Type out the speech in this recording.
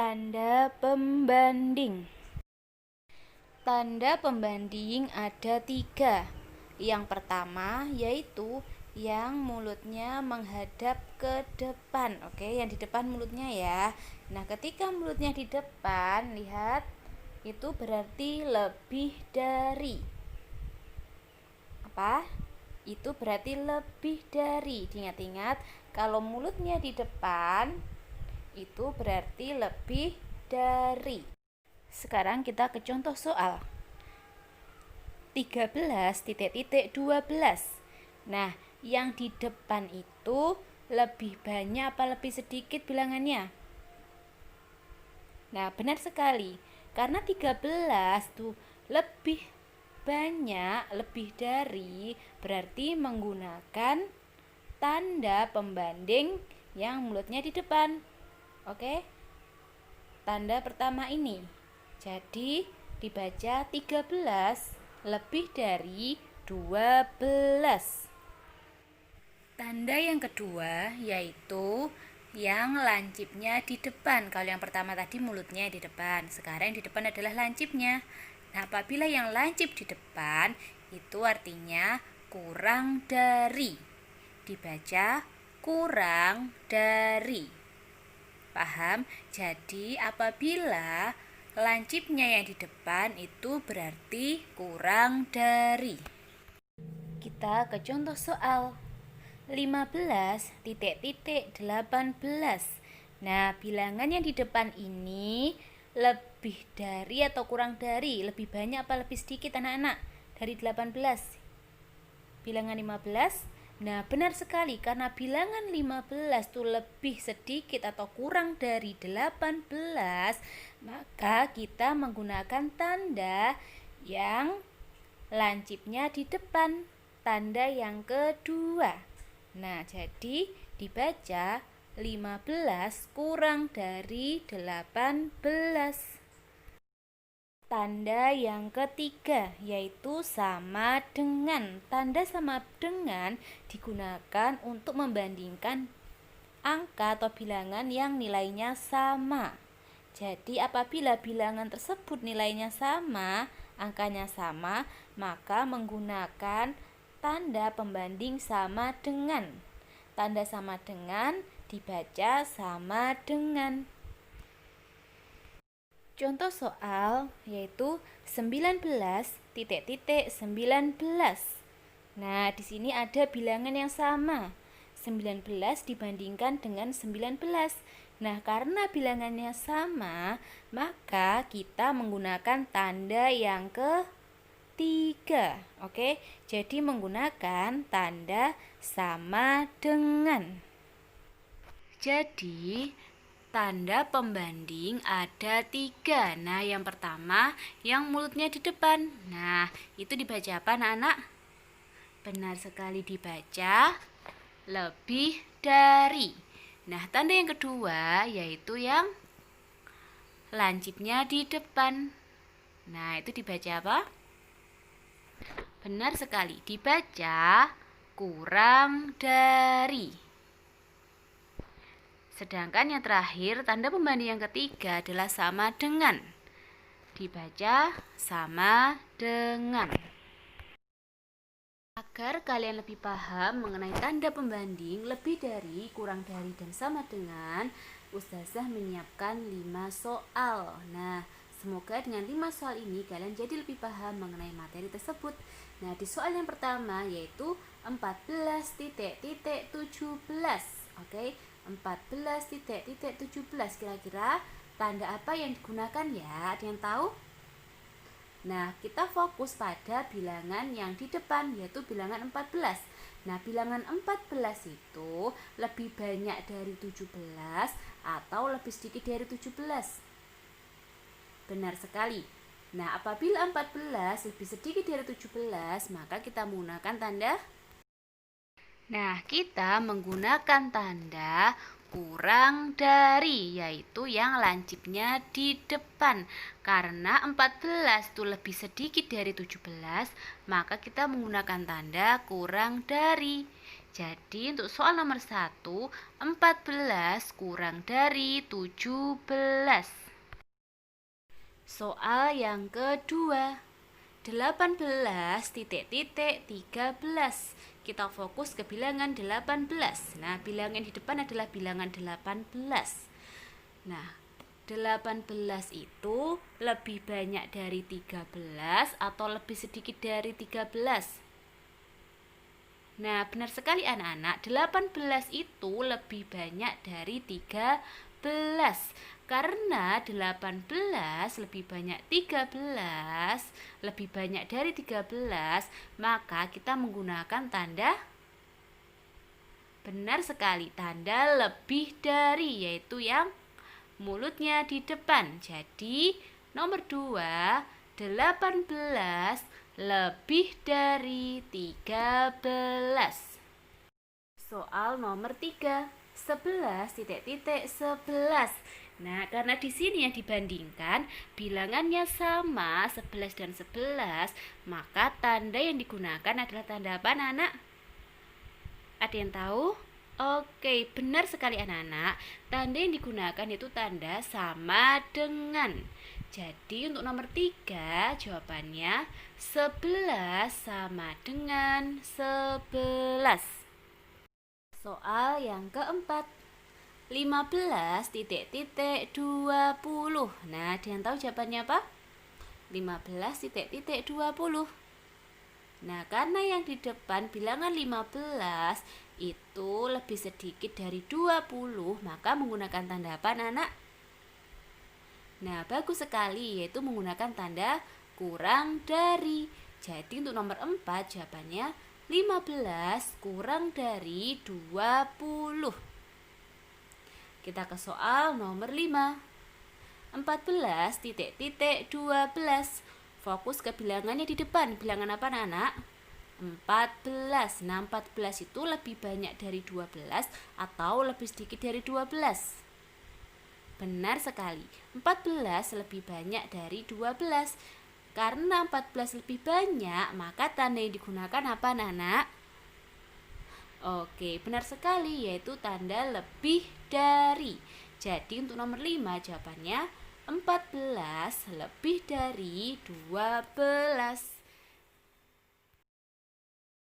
Tanda pembanding. Tanda pembanding ada 3. Yang pertama yaitu yang mulutnya menghadap ke depan. Oke, yang di depan mulutnya ya. Nah, ketika mulutnya di depan, lihat, itu berarti lebih dari. Apa? Itu berarti lebih dari. Ingat-ingat, kalau mulutnya di depan, itu berarti lebih dari. Sekarang kita ke contoh soal 13:12. Nah, yang di depan itu lebih banyak apa lebih sedikit bilangannya? Nah, benar sekali. Karena 13 tuh lebih banyak, lebih dari, berarti menggunakan tanda pembanding yang mulutnya di depan. Oke? Tanda pertama ini. Jadi dibaca 13 lebih dari 12. Tanda yang kedua yaitu yang lancipnya di depan. Kalau yang pertama tadi mulutnya di depan, sekarang yang di depan adalah lancipnya. Nah, apabila yang lancip di depan itu artinya kurang dari. Dibaca kurang dari. Paham? Jadi apabila lancipnya yang di depan itu berarti kurang dari. Kita ke contoh soal 15:18. Nah, bilangan yang di depan ini lebih dari atau kurang dari? Lebih banyak apa lebih sedikit anak-anak dari 18? Bilangan 15. Nah, benar sekali, karena bilangan 15 itu lebih sedikit atau kurang dari 18, maka kita menggunakan tanda yang lancipnya di depan, tanda yang kedua. Nah, jadi dibaca 15 kurang dari 18. Tanda yang ketiga yaitu sama dengan. Tanda sama dengan digunakan untuk membandingkan angka atau bilangan yang nilainya sama. Jadi apabila bilangan tersebut nilainya sama, angkanya sama, maka menggunakan tanda pembanding sama dengan. Tanda sama dengan dibaca sama dengan. Contoh soal yaitu 19:19. Nah, di sini ada bilangan yang sama. 19 dibandingkan dengan 19. Nah, karena bilangannya sama, maka kita menggunakan tanda yang ketiga. Oke, jadi menggunakan tanda sama dengan. Jadi tanda pembanding ada 3. Nah, yang pertama yang mulutnya di depan. Nah, itu dibaca apa anak-anak? Benar sekali, dibaca lebih dari. Nah, tanda yang kedua yaitu yang lancipnya di depan. Nah, itu dibaca apa? Benar sekali, dibaca kurang dari. Sedangkan yang terakhir, tanda pembanding yang ketiga adalah sama dengan. Dibaca sama dengan. Agar kalian lebih paham mengenai tanda pembanding lebih dari, kurang dari, dan sama dengan, Ustazah menyiapkan 5 soal. Nah, semoga dengan 5 soal ini kalian jadi lebih paham mengenai materi tersebut. Nah, di soal yang pertama yaitu 14:17. Oke, 14:17. Kira-kira tanda apa yang digunakan ya? Ada yang tahu? Nah, kita fokus pada bilangan yang di depan yaitu bilangan 14. Nah, bilangan 14 itu lebih banyak dari 17 atau lebih sedikit dari 17. Benar sekali. Nah, apabila 14 lebih sedikit dari 17, maka kita menggunakan tanda. Nah, kita menggunakan tanda kurang dari, yaitu yang lancipnya di depan. Karena 14 itu lebih sedikit dari 17, maka kita menggunakan tanda kurang dari. Jadi untuk soal nomor 1, 14 kurang dari 17. Soal yang kedua, 18 Kita fokus ke bilangan 18. Nah, bilangan di depan adalah bilangan 18. Nah, 18 itu lebih banyak dari 13 atau lebih sedikit dari 13? Nah, benar sekali anak-anak, 18 itu lebih banyak dari 13. Karena 18 lebih banyak 13, lebih banyak dari 13, maka kita menggunakan tanda benar sekali, tanda lebih dari, yaitu yang mulutnya di depan. Jadi, nomor 2, 18 lebih dari 13. Soal nomor 3, 11. Nah, karena di sini yang dibandingkan bilangannya sama 11 dan 11, maka tanda yang digunakan adalah tanda apa, anak-anak? Ada yang tahu? Oke, benar sekali anak-anak. Tanda yang digunakan itu tanda sama dengan. Jadi untuk nomor 3 jawabannya 11 sama dengan 11. Soal yang keempat, 15,20. Nah, ada yang tahu jawabannya apa? 15,20. Nah, karena yang di depan bilangan 15 itu lebih sedikit dari 20, maka menggunakan tanda apa, anak-anak? Nah, bagus sekali, yaitu menggunakan tanda kurang dari. Jadi untuk nomor 4 jawabannya 15 kurang dari 20. Kita ke soal nomor 5. 14,12. Fokus ke bilangannya di depan. Bilangan apa, anak-anak? 14. Nah, 14 itu lebih banyak dari 12 atau lebih sedikit dari 12? Benar sekali, 14 lebih banyak dari 12. Karena 14 lebih banyak, maka tanda yang digunakan apa, anak-anak? Oke, benar sekali, yaitu tanda lebih dari. Jadi untuk nomor 5 jawabannya 14 lebih dari 12.